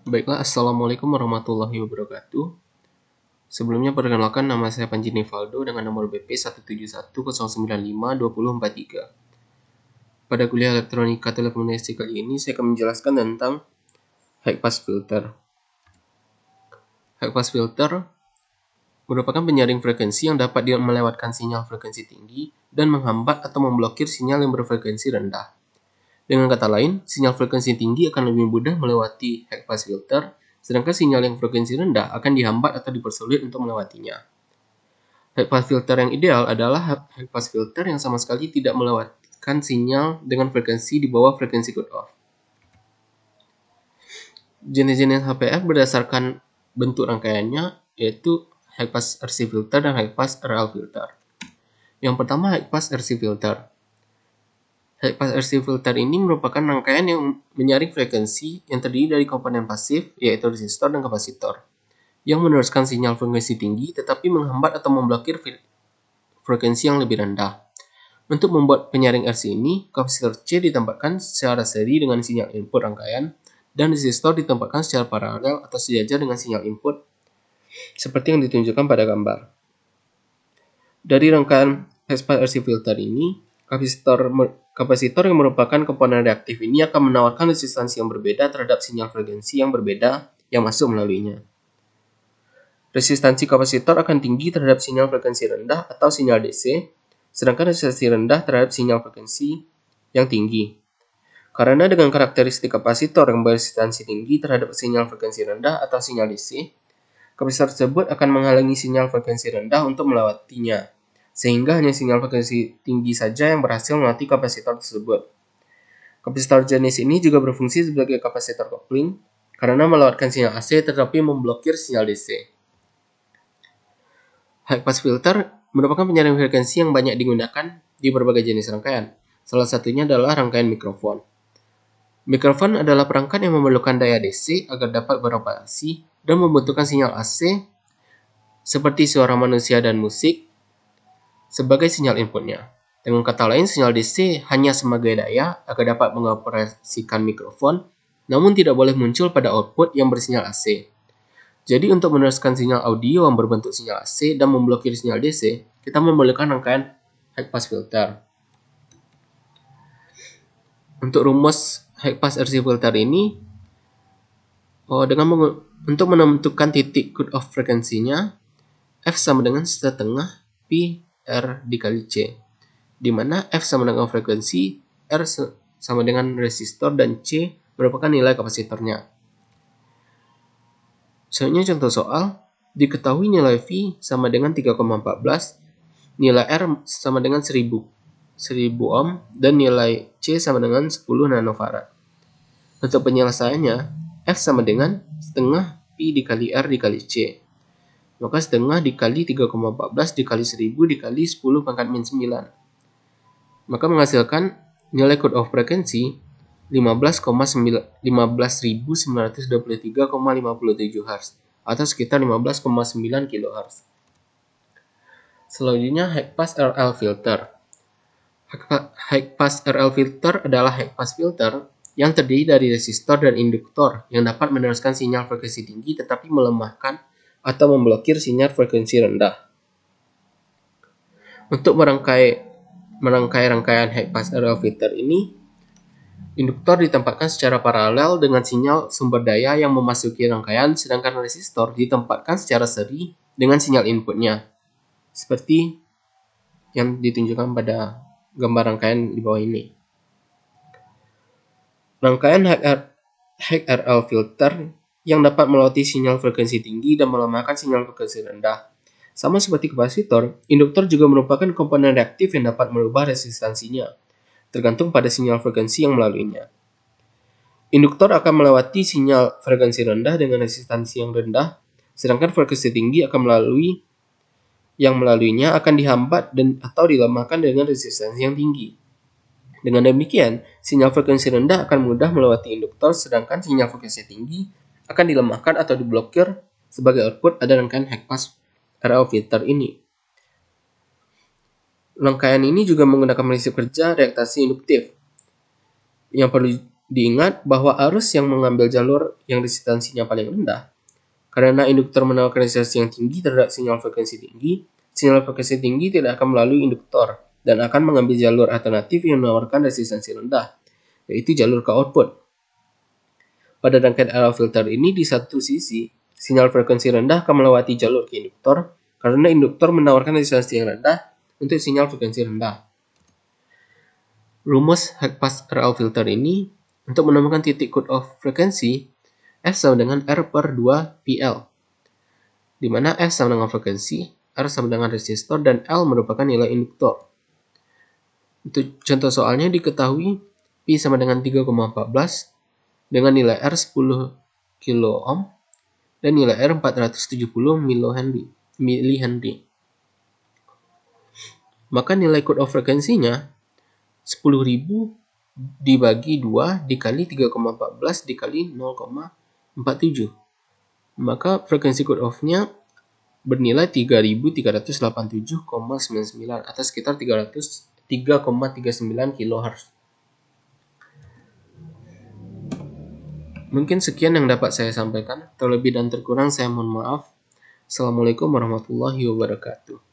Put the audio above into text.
Baiklah, Assalamualaikum warahmatullahi wabarakatuh. Sebelumnya perkenalkan, nama saya Panji Nivaldo dengan nomor BP 171095243. Pada kuliah elektronika telekomunikasi kali ini, saya akan menjelaskan tentang high pass filter. High pass filter merupakan penyaring frekuensi yang dapat melewatkan sinyal frekuensi tinggi dan menghambat atau memblokir sinyal yang berfrekuensi rendah. Dengan kata lain, sinyal frekuensi tinggi akan lebih mudah melewati high pass filter, sedangkan sinyal yang frekuensi rendah akan dihambat atau dipersulit untuk melewatinya. High pass filter yang ideal adalah high pass filter yang sama sekali tidak melewatkan sinyal dengan frekuensi di bawah frekuensi cutoff. Jenis-jenis HPF berdasarkan bentuk rangkaiannya yaitu high pass RC filter dan high pass RL filter. Yang pertama, high pass RC filter. High pass RC filter ini merupakan rangkaian yang menyaring frekuensi yang terdiri dari komponen pasif, yaitu resistor dan kapasitor, yang meneruskan sinyal frekuensi tinggi tetapi menghambat atau memblokir frekuensi yang lebih rendah. Untuk membuat penyaring RC ini, kapasitor C ditempatkan secara seri dengan sinyal input rangkaian, dan resistor ditempatkan secara paralel atau sejajar dengan sinyal input, seperti yang ditunjukkan pada gambar. Dari rangkaian high pass RC filter ini, kapasitor yang merupakan komponen reaktif ini akan menawarkan resistansi yang berbeda terhadap sinyal frekuensi yang berbeda yang masuk melaluinya. Resistansi kapasitor akan tinggi terhadap sinyal frekuensi rendah atau sinyal DC, sedangkan resistansi rendah terhadap sinyal frekuensi yang tinggi. Karena dengan karakteristik kapasitor yang beresistansi tinggi terhadap sinyal frekuensi rendah atau sinyal DC, kapasitor tersebut akan menghalangi sinyal frekuensi rendah untuk melewatinya, sehingga hanya sinyal frekuensi tinggi saja yang berhasil melewati kapasitor tersebut. Kapasitor jenis ini juga berfungsi sebagai kapasitor kopling karena melewatkan sinyal AC tetapi memblokir sinyal DC. High pass filter merupakan penyaring frekuensi yang banyak digunakan di berbagai jenis rangkaian. Salah satunya adalah rangkaian mikrofon. Mikrofon adalah perangkat yang memerlukan daya DC agar dapat beroperasi dan membutuhkan sinyal AC seperti suara manusia dan musik sebagai sinyal inputnya. Dengan kata lain, sinyal DC hanya sebagai daya agar dapat mengoperasikan mikrofon, namun tidak boleh muncul pada output yang bersinyal AC. Jadi untuk meneruskan sinyal audio yang berbentuk sinyal AC dan memblokir sinyal DC, kita memerlukan rangkaian high pass filter. Untuk rumus high pass RC filter ini, untuk menentukan titik cut-off frekuensinya, F sama dengan setengah Pi R dikali C, di mana F sama dengan frekuensi, R sama dengan resistor, dan C merupakan nilai kapasitornya. Selanjutnya contoh soal, diketahui nilai V sama dengan 3,14, nilai R sama dengan 1000 ohm, dan nilai C sama dengan 10 nanofarad. Untuk penyelesaiannya, F sama dengan setengah Pi dikali R dikali C. Maka setengah dikali 3,14 dikali 1000 dikali 10 pangkat min 9. Maka menghasilkan nilai cut-off frekuensi 15.923,57 Hz atau sekitar 15,9 kHz. Selanjutnya, high pass RL filter. High pass RL filter adalah high pass filter yang terdiri dari resistor dan induktor yang dapat meneruskan sinyal frekuensi tinggi tetapi melemahkan atau memblokir sinyal frekuensi rendah. Untuk merangkai rangkaian high pass RL filter ini, induktor ditempatkan secara paralel dengan sinyal sumber daya yang memasuki rangkaian, sedangkan resistor ditempatkan secara seri dengan sinyal inputnya, seperti yang ditunjukkan pada gambar rangkaian di bawah ini. Rangkaian high RL filter yang dapat melewati sinyal frekuensi tinggi dan melemahkan sinyal frekuensi rendah. Sama seperti kapasitor, induktor juga merupakan komponen reaktif yang dapat merubah resistansinya, tergantung pada sinyal frekuensi yang melaluinya. Induktor akan melewati sinyal frekuensi rendah dengan resistansi yang rendah, sedangkan frekuensi tinggi akan melaluinya akan dihambat atau dilemahkan dengan resistansi yang tinggi. Dengan demikian, sinyal frekuensi rendah akan mudah melewati induktor, sedangkan sinyal frekuensi tinggi akan dilemahkan atau diblokir sebagai output ada rangkaian high pass RL filter ini. Rangkaian ini juga menggunakan prinsip kerja reaktasi induktif. Yang perlu Diingat bahwa arus yang mengambil jalur yang resistansinya paling rendah, karena induktor menawarkan resistansi yang tinggi terhadap sinyal frekuensi tinggi tidak akan melalui induktor dan akan mengambil jalur alternatif yang menawarkan resistansi rendah, yaitu jalur ke output. Pada rangkaian RL filter ini, di satu sisi, sinyal frekuensi rendah akan melewati jalur ke induktor karena induktor menawarkan resistansi yang rendah untuk sinyal frekuensi rendah. Rumus high pass RL filter ini untuk menemukan titik cut-off frekuensi F sama dengan R per 2 PL, di mana F sama dengan frekuensi, R sama dengan resistor, dan L merupakan nilai induktor. Untuk contoh soalnya diketahui P sama dengan 3,14 dengan nilai R 10 kilo ohm dan nilai R 470 mH. Maka nilai cut-off frekuensinya 10.000 dibagi 2 dikali 3,14 dikali 0,47. Maka frekuensi cut-off-nya bernilai 3.387,99 atau sekitar 3,39 kHz. Mungkin sekian yang dapat saya sampaikan. Terlebih dan terkurang saya mohon maaf. Assalamualaikum warahmatullahi wabarakatuh.